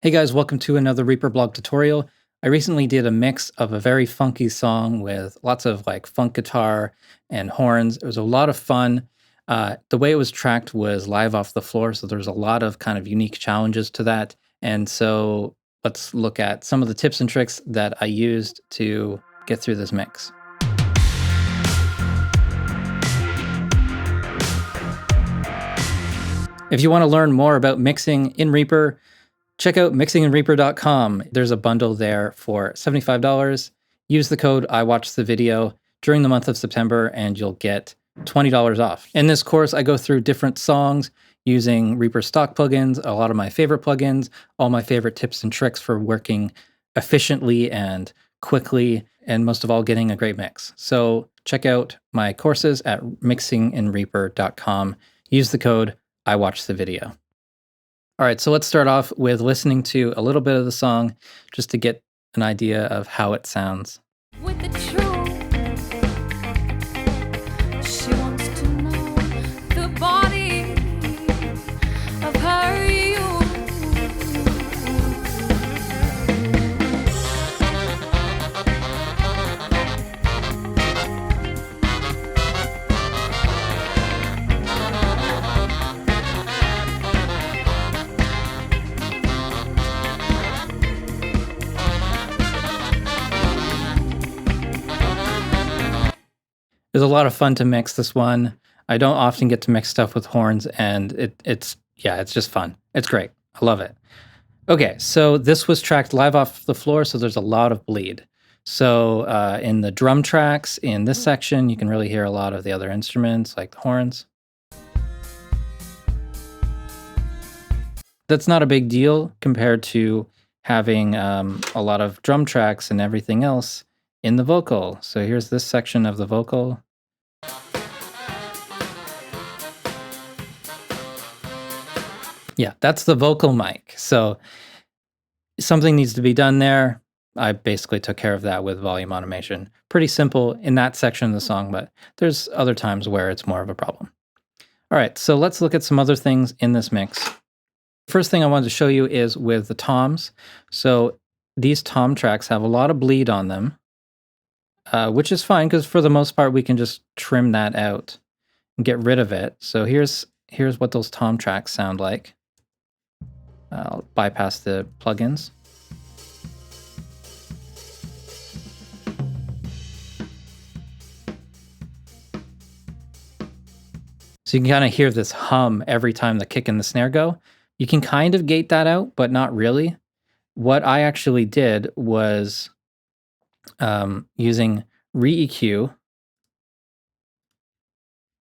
Hey guys, welcome to another Reaper blog tutorial. I recently did a mix of a very funky song with lots of like funk guitar and horns. It was a lot of fun. The way it was tracked was live off the floor, so there's a lot of kind of unique challenges to that. And so let's look at some of the tips and tricks that I used to get through this mix. If you want to learn more about mixing in Reaper, check out mixinginreaper.com. There's a bundle there for $75. Use the code IWatchTheVideo during the month of September and you'll get $20 off. In this course, I go through different songs using Reaper stock plugins, a lot of my favorite plugins, all my favorite tips and tricks for working efficiently and quickly, and most of all, getting a great mix. So check out my courses at mixinginreaper.com. Use the code IWatchTheVideo. All right, so let's start off with listening to a little bit of the song just to get an idea of how it sounds. With the truth, she wants to know the body of her youth. There's a lot of fun to mix this one. I don't often get to mix stuff with horns, and it's just fun. It's great. I love it. Okay, so this was tracked live off the floor, so there's a lot of bleed. So in the drum tracks, in this section, you can really hear a lot of the other instruments, like the horns. That's not a big deal compared to having a lot of drum tracks and everything else in the vocal. So here's this section of the vocal. Yeah, that's the vocal mic. So something needs to be done there. I basically took care of that with volume automation. Pretty simple in that section of the song, but there's other times where it's more of a problem. All right, so let's look at some other things in this mix. First thing I wanted to show you is with the toms. So these tom tracks have a lot of bleed on them, which is fine because for the most part we can just trim that out and get rid of it. So here's what those tom tracks sound like. I'll bypass the plugins. So you can kind of hear this hum every time the kick and the snare go. You can kind of gate that out, but not really. What I actually did was using REAPER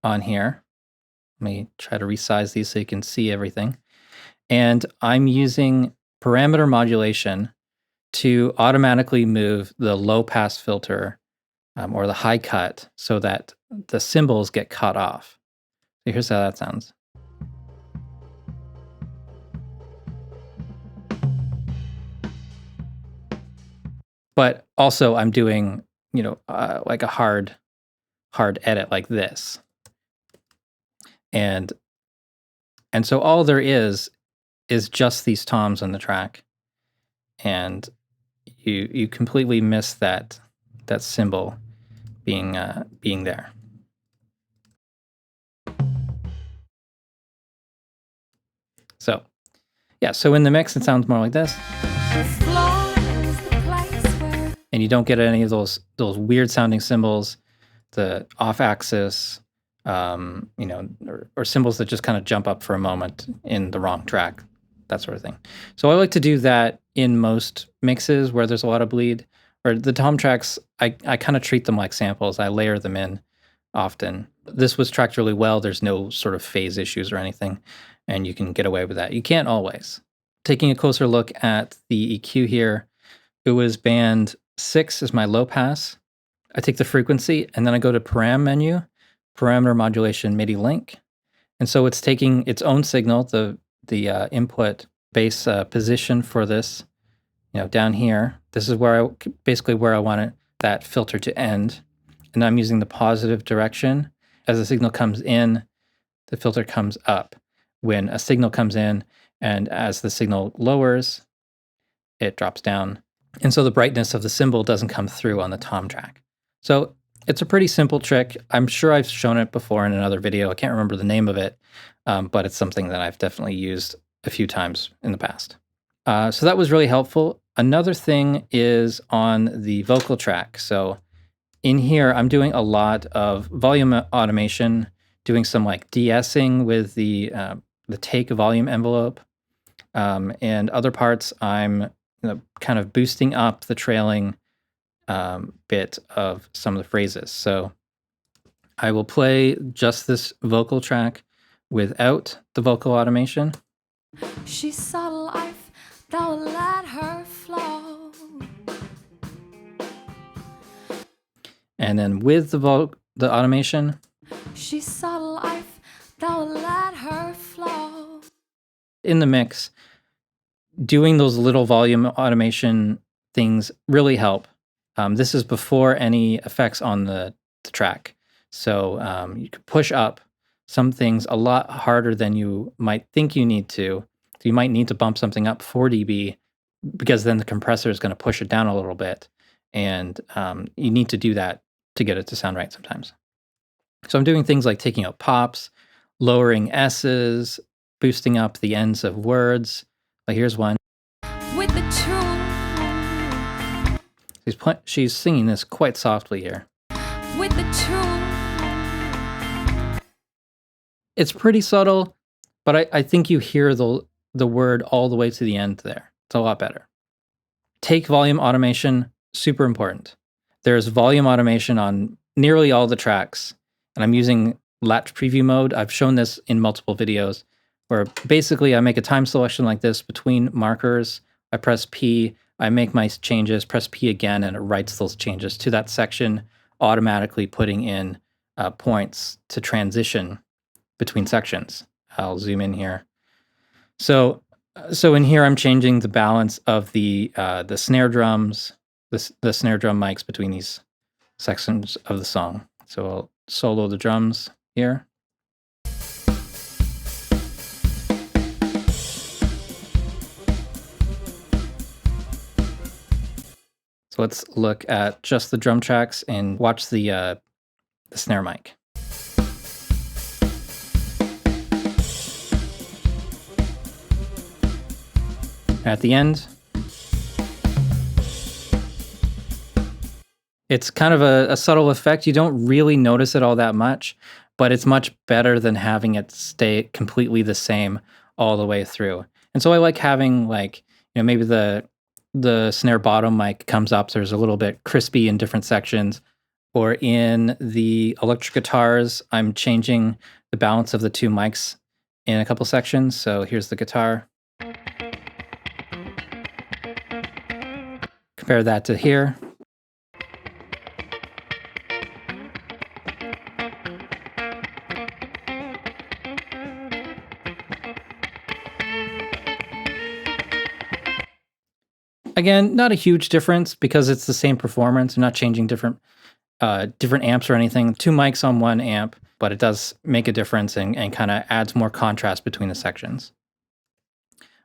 on here. Let me try to resize these so you can see everything. And I'm using parameter modulation to automatically move the low pass filter or the high cut so that the cymbals get cut off. So here's how that sounds. But also I'm doing, like a hard edit like this. And so all there is just these toms on the track. And you completely miss that cymbal being there. So yeah, so in the mix it sounds more like this. And you don't get any of those weird sounding cymbals, the off axis, or cymbals that just kind of jump up for a moment in the wrong track, that sort of thing. So I like to do that in most mixes where there's a lot of bleed, or the tom tracks, I kind of treat them like samples. I layer them in often. This was tracked really well. There's no sort of phase issues or anything, and you can get away with that. You can't always. Taking a closer look at the EQ here, it was band 6 is my low pass. I take the frequency and then I go to param menu, parameter modulation MIDI link. And so it's taking its own signal, the input bass position for this, down here. This is where basically where I want that filter to end. And I'm using the positive direction. As the signal comes in, the filter comes up. When a signal comes in and as the signal lowers, it drops down. And so the brightness of the cymbal doesn't come through on the tom track. So it's a pretty simple trick. I'm sure I've shown it before in another video. I can't remember the name of it, but it's something that I've definitely used a few times in the past. So that was really helpful. Another thing is on the vocal track. So in here, I'm doing a lot of volume automation, doing some like de-essing with the take volume envelope. And other parts, I'm kind of boosting up the trailing bit of some of the phrases. So I will play just this vocal track without the vocal automation. She saw life that would let her flow. And then with the automation. She saw life that would let her flow. In the mix, doing those little volume automation things really help. This is before any effects on the track. So you can push up some things a lot harder than you might think you need to. So you might need to bump something up 4 dB because then the compressor is going to push it down a little bit. And you need to do that to get it to sound right sometimes. So I'm doing things like taking out pops, lowering S's, boosting up the ends of words. Like here's one. With the truth. She's singing this quite softly here. With the truth. It's pretty subtle, but I think you hear the word all the way to the end there. It's a lot better. Take volume automation, super important. There's volume automation on nearly all the tracks, and I'm using latch-preview mode. I've shown this in multiple videos, where basically I make a time selection like this between markers. I press P, I make my changes, press P again, and it writes those changes to that section, automatically putting in points to transition between sections. I'll zoom in here. So in here, I'm changing the balance of the snare drums, the snare drum mics between these sections of the song. So I'll solo the drums here. So let's look at just the drum tracks and watch the snare mic. At the end, it's kind of a subtle effect. You don't really notice it all that much, but it's much better than having it stay completely the same all the way through. And so I like having maybe the snare bottom mic comes up, so there's a little bit crispy in different sections. Or in the electric guitars, I'm changing the balance of the two mics in a couple sections. So here's the guitar. Compare that to here. Again, not a huge difference because it's the same performance. I'm not changing different amps or anything. Two mics on one amp, but it does make a difference and kind of adds more contrast between the sections.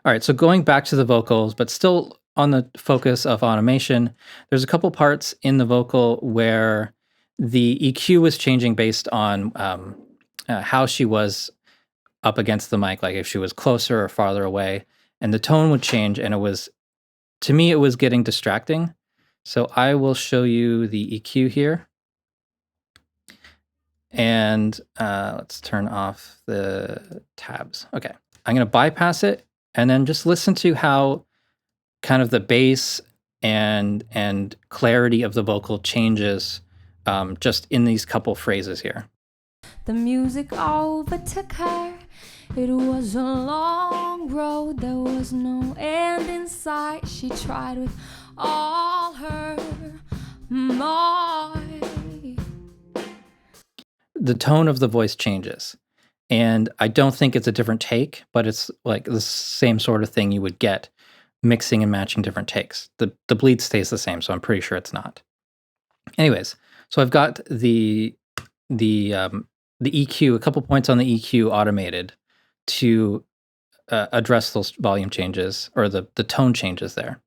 All right, so going back to the vocals, but still on the focus of automation, there's a couple parts in the vocal where the EQ was changing based on how she was up against the mic, like if she was closer or farther away, and the tone would change, and to me, it was getting distracting. So I will show you the EQ here. And let's turn off the tabs. Okay, I'm going to bypass it and then just listen to how kind of the bass and clarity of the vocal changes just in these couple phrases here. The music overtook her. It was a long road, there was no end in sight. She tried with all her might. The tone of the voice changes. And I don't think it's a different take, but it's like the same sort of thing you would get mixing and matching different takes. The bleed stays the same, so I'm pretty sure it's not. Anyways, so I've got the EQ, a couple points on the EQ automated to address those volume changes or the tone changes there.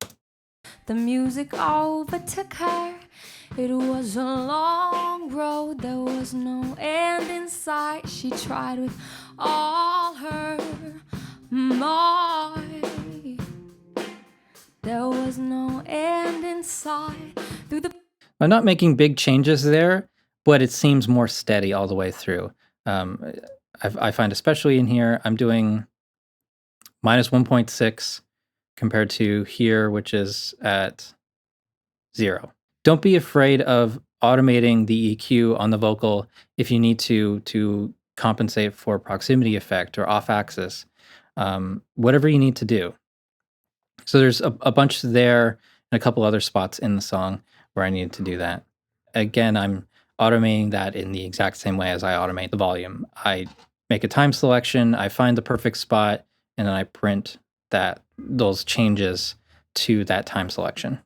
The music overtook her. It was a long road, there was no end in sight. She tried with all her might. There was no end in sight. Through the I'm not making big changes there, but it seems more steady all the way through. I find especially in here, I'm doing minus 1.6 compared to here, which is at 0. Don't be afraid of automating the EQ on the vocal if you need to compensate for proximity effect or off axis, whatever you need to do. So there's a bunch there and a couple other spots in the song where I needed to do that. Again, I'm automating that in the exact same way as I automate the volume. I make a time selection, I find the perfect spot, and then I print those changes to that time selection.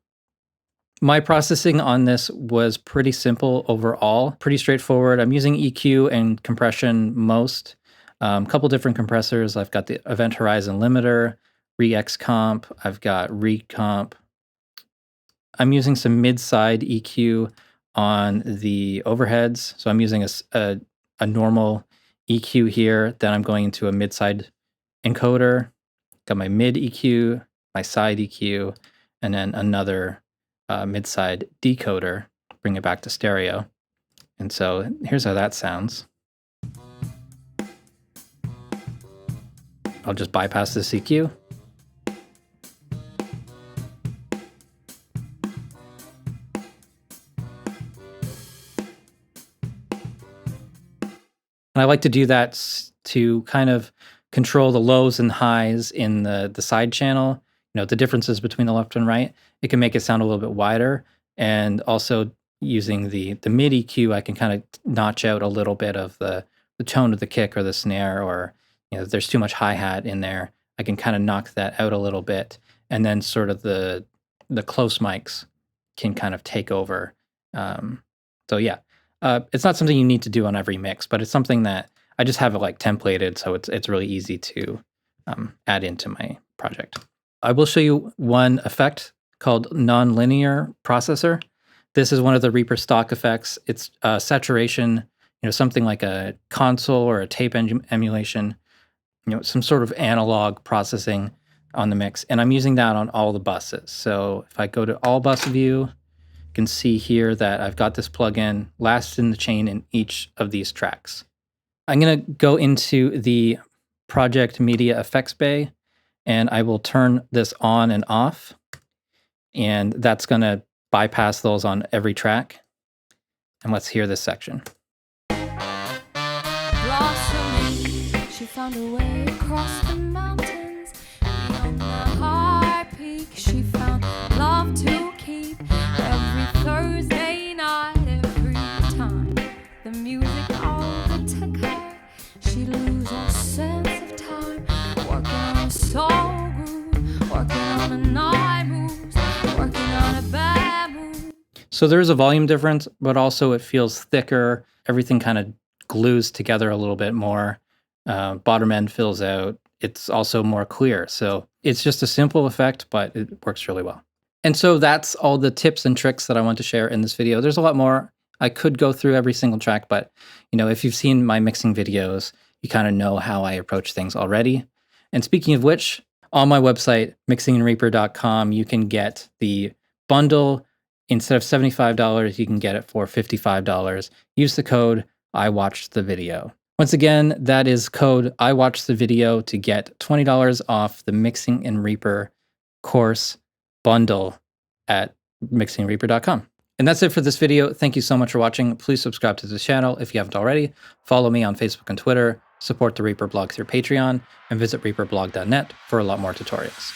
My processing on this was pretty simple overall, pretty straightforward. I'm using EQ and compression most. A couple different compressors. I've got the Event Horizon Limiter, Re-X Comp, I've got Recomp. I'm using some mid-side EQ on the overheads. So I'm using a normal EQ here, then I'm going into a mid-side encoder, got my mid EQ, my side EQ, and then another mid-side decoder, bring it back to stereo. And so here's how that sounds. I'll just bypass this EQ. And I like to do that to kind of control the lows and highs in the side channel, you know, the differences between the left and right. It can make it sound a little bit wider. And also using the mid EQ, I can kind of notch out a little bit of the tone of the kick or the snare, or, you know, if there's too much hi-hat in there, I can kind of knock that out a little bit. And then sort of the close mics can kind of take over. So yeah. It's not something you need to do on every mix, but it's something that I just have it like templated, so it's really easy to add into my project. I will show you one effect called Nonlinear Processor. This is one of the Reaper stock effects. It's saturation, you know, something like a console or a tape emulation, you know, some sort of analog processing on the mix, and I'm using that on all the buses. So if I go to all bus view, can see here that I've got this plugin last in the chain in each of these tracks. I'm going to go into the project media effects bay, and I will turn this on and off, and that's going to bypass those on every track. And let's hear this section. blossoming, she found her way across the mountains. Beyond the high peak, she found love to keep. Every Thursday night, every time the music overtook her, she'd lose all sense of time. Working on a soul groove, working on a night moves, working on a bad move. So there's a volume difference, but also it feels thicker. Everything kind of glues together a little bit more. Bottom end fills out. It's also more clear. So it's just a simple effect, but it works really well. And so that's all the tips and tricks that I want to share in this video. There's a lot more. I could go through every single track, but you know, if you've seen my mixing videos, you kind of know how I approach things already. And speaking of which, on my website, mixinginreaper.com, you can get the bundle. Instead of $75, you can get it for $55. Use the code IWatchedTheVideo. Once again, that is code IWatchedTheVideo to get $20 off the Mixing in Reaper course bundle at mixinginreaper.com. And that's it for this video. Thank you so much for watching. Please subscribe to the channel if you haven't already. Follow me on Facebook and Twitter. Support the Reaper blog through Patreon, and visit reaperblog.net for a lot more tutorials.